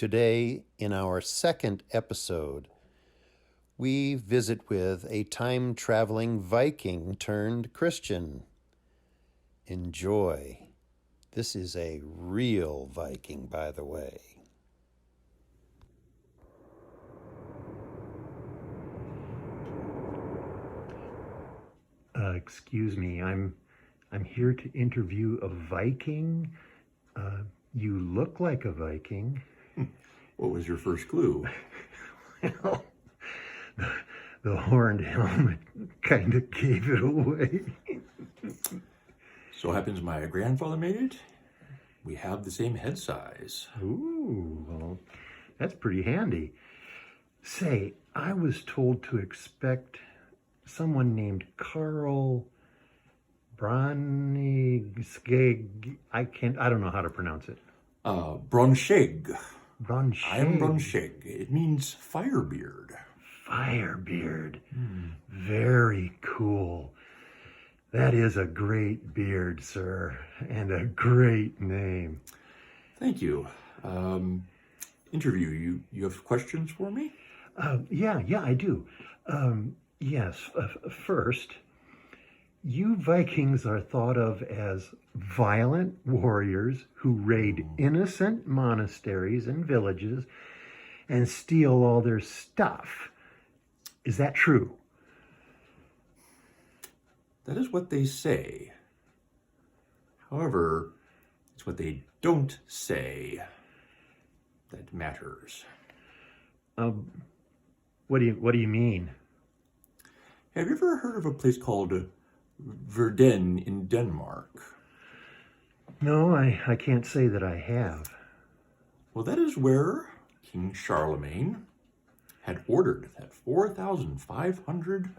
Today, in our second episode, we visit with a time-traveling Viking turned Christian. Enjoy. This is a real Viking, by the way. Excuse me, I'm here to interview a Viking. You look like a Viking. What was your first clue? Well, the horned helmet kind of gave it away. So happens my grandfather made it. We have the same head size. Ooh, well, that's pretty handy. Say, I was told to expect someone named Carl Broniskeg. I don't know how to pronounce it. Bronsheg. Bronsheg. I am Bronsheg. It means firebeard. Firebeard. Very cool. That is a great beard, sir, and a great name. Thank you. Interview, you have questions for me? Yeah, I do. Yes, first, you Vikings are thought of as violent warriors who raid innocent monasteries and villages and steal all their stuff. Is that true? That is what they say. However, it's what they don't say that matters. What do you mean? Have you ever heard of a place called Verden in Denmark? No, I can't say that I have. Well, that is where King Charlemagne had ordered that 4,500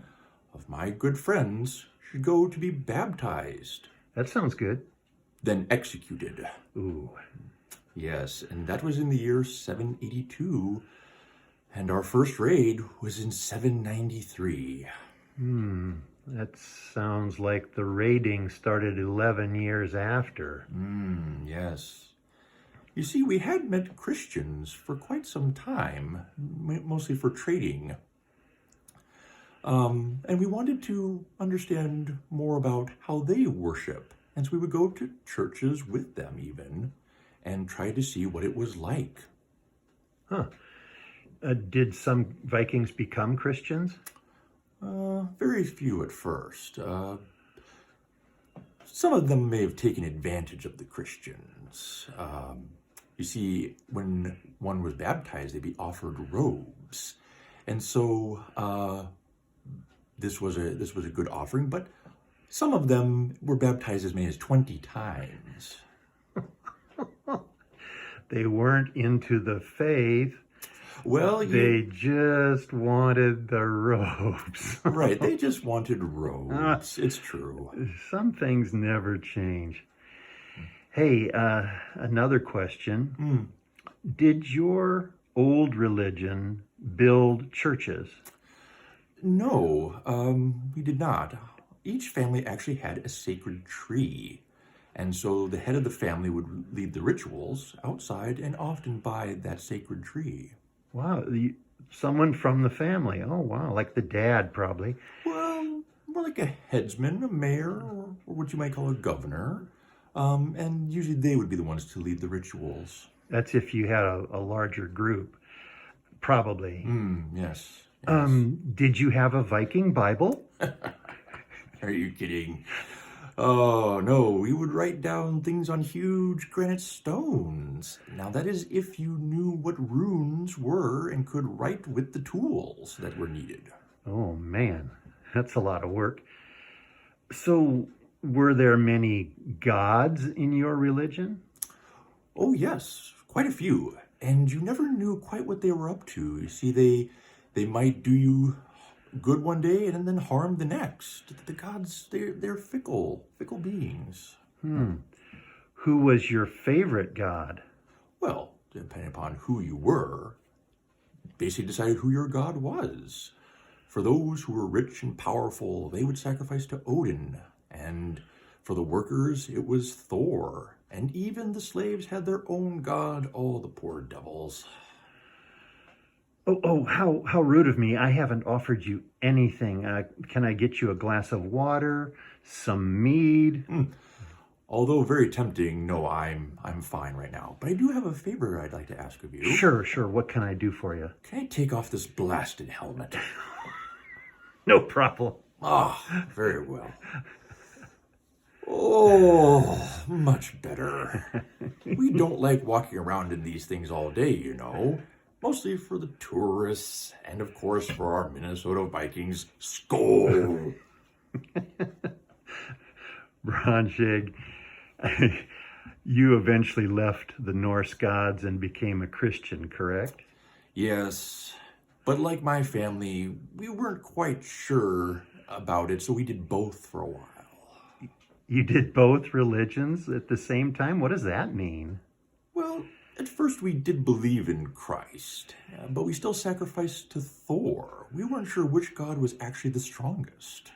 of my good friends should go to be baptized. That sounds good. Then executed. Ooh. Yes, and that was in the year 782, and our first raid was in 793. That sounds like the raiding started 11 years after. Yes. You see, we had met Christians for quite some time, mostly for trading. And we wanted to understand more about how they worship. And so we would go to churches with them even and try to see what it was like. Huh. Did some Vikings become Christians? Very few at first. Some of them may have taken advantage of the Christians. You see, when one was baptized, they'd be offered robes. And so this was a good offering, but some of them were baptized as many as 20 times. They weren't into the faith. Well, they just wanted the robes. Right, they just wanted robes. It's true. Some things never change. Hey, another question. Did your old religion build churches? No, we did not. Each family actually had a sacred tree. And so the head of the family would lead the rituals outside and often by that sacred tree. Wow, someone from the family. Oh, wow, like the dad, probably. Well, more like a headsman, a mayor, or what you might call a governor. And usually they would be the ones to lead the rituals. That's if you had a larger group, probably. Yes. Did you have a Viking Bible? Are you kidding? Oh, no, we would write down things on huge granite stones. Now, that is if you knew what runes were and could write with the tools that were needed. Oh, man, that's a lot of work. So, were there many gods in your religion? Oh, yes, quite a few. And you never knew quite what they were up to. You see, they might do you good one day and then harm the next. The gods, they're fickle beings. Who was your favorite god? Well, depending upon who you were, basically decided who your god was. For those who were rich and powerful, they would sacrifice to Odin. And for the workers, it was Thor. And even the slaves had their own god. Oh, the poor devils. Oh, how rude of me. I haven't offered you anything. Can I get you a glass of water, some mead? Although very tempting, no, I'm fine right now. But I do have a favor I'd like to ask of you. Sure. What can I do for you? Can I take off this blasted helmet? No problem. Ah, very well. Oh, much better. We don't like walking around in these things all day, you know. Mostly for the tourists and, of course, for our Minnesota Vikings. Skol! Bronchig, you eventually left the Norse gods and became a Christian, correct? Yes, but like my family, we weren't quite sure about it, so we did both for a while. You did both religions at the same time? What does that mean? Well, at first we did believe in Christ, but we still sacrificed to Thor. We weren't sure which god was actually the strongest.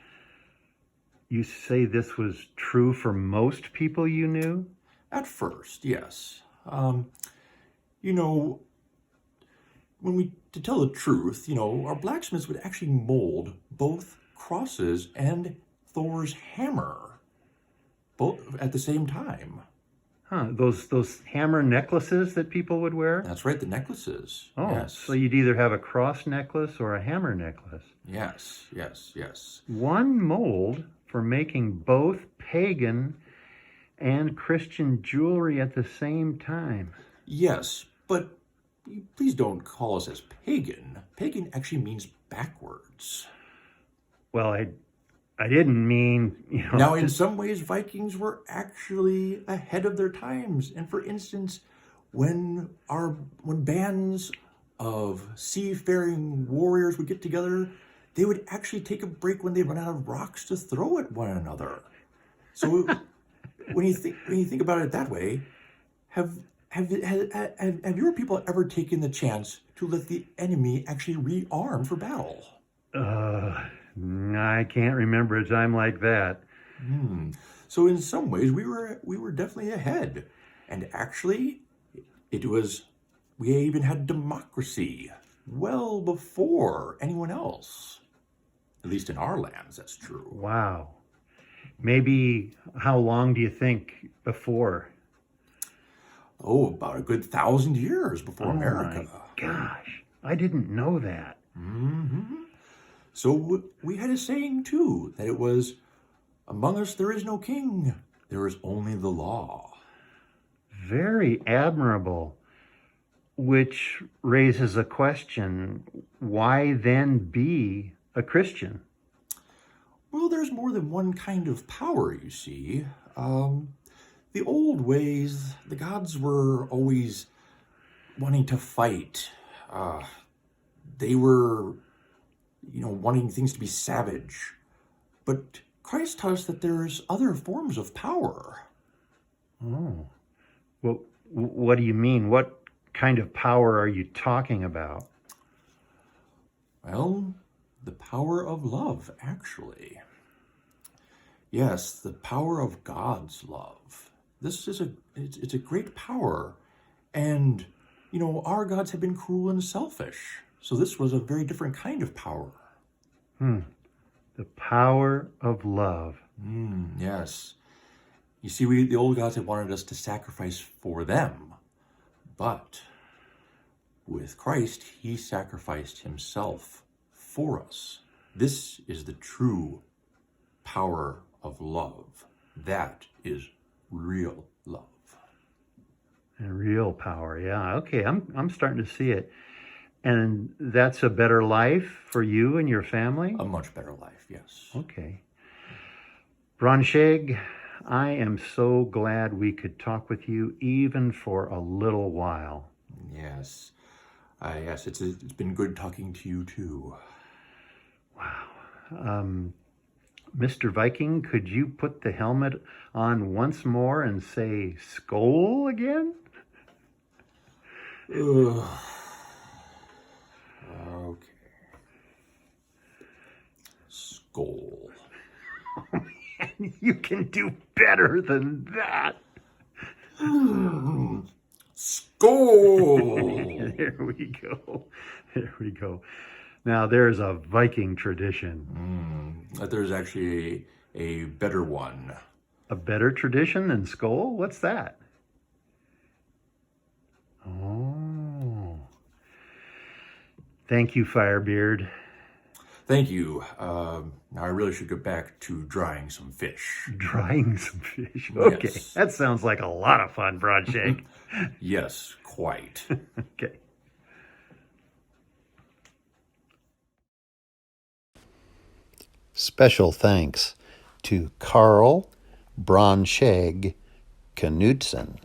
You say this was true for most people you knew? At first, yes. You know, to tell the truth, our blacksmiths would actually mold both crosses and Thor's hammer, both at the same time. Huh, those hammer necklaces that people would wear? That's right, the necklaces. Oh, yes. so you'd either have a cross necklace or a hammer necklace. Yes. One mold for making both pagan and Christian jewelry at the same time. Yes, but please don't call us as pagan. Pagan actually means backwards. Well, I didn't mean, Now, in some ways, Vikings were actually ahead of their times. And for instance, when bands of seafaring warriors would get together, they would actually take a break when they run out of rocks to throw at one another. So when you think about it that way, have your people ever taken the chance to let the enemy actually rearm for battle? I can't remember a time like that. So in some ways, we were definitely ahead, and actually, we even had democracy well before anyone else. At least in our lands, that's true. Wow. Maybe how long do you think before? Oh, about a good 1,000 years before America. My gosh, I didn't know that. So we had a saying too, that it was, among us there is no king, there is only the law. Very admirable. Which raises a question, why then be a Christian? Well, there's more than one kind of power, you see. The old ways, the gods were always wanting to fight. They were, wanting things to be savage. But Christ taught us that there's other forms of power. Oh. Well, what do you mean? What kind of power are you talking about? Well, the power of love, actually. Yes, the power of God's love. It's a great power. And, our gods have been cruel and selfish. So this was a very different kind of power. The power of love. Yes. You see, the old gods had wanted us to sacrifice for them. But with Christ, he sacrificed himself for us. This is the true power of love. That is real love. And real power, yeah. Okay, I'm starting to see it. And that's a better life for you and your family? A much better life, yes. Okay. Bronchig, I am so glad we could talk with you even for a little while. Yes. Yes, it's been good talking to you too. Wow. Mr. Viking, could you put the helmet on once more and say Skol again? Okay. Skol. You can do better than that. Skull! There we go. There we go. Now there's a Viking tradition. There's actually a better one. A better tradition than Skoll? What's that? Oh. Thank you, Firebeard. Thank you. Now I really should get back to drying some fish. Drying some fish. Okay. Yes. That sounds like a lot of fun, Broadshake. Yes, quite. Okay. Special thanks to Carl Braunscheg Knudsen.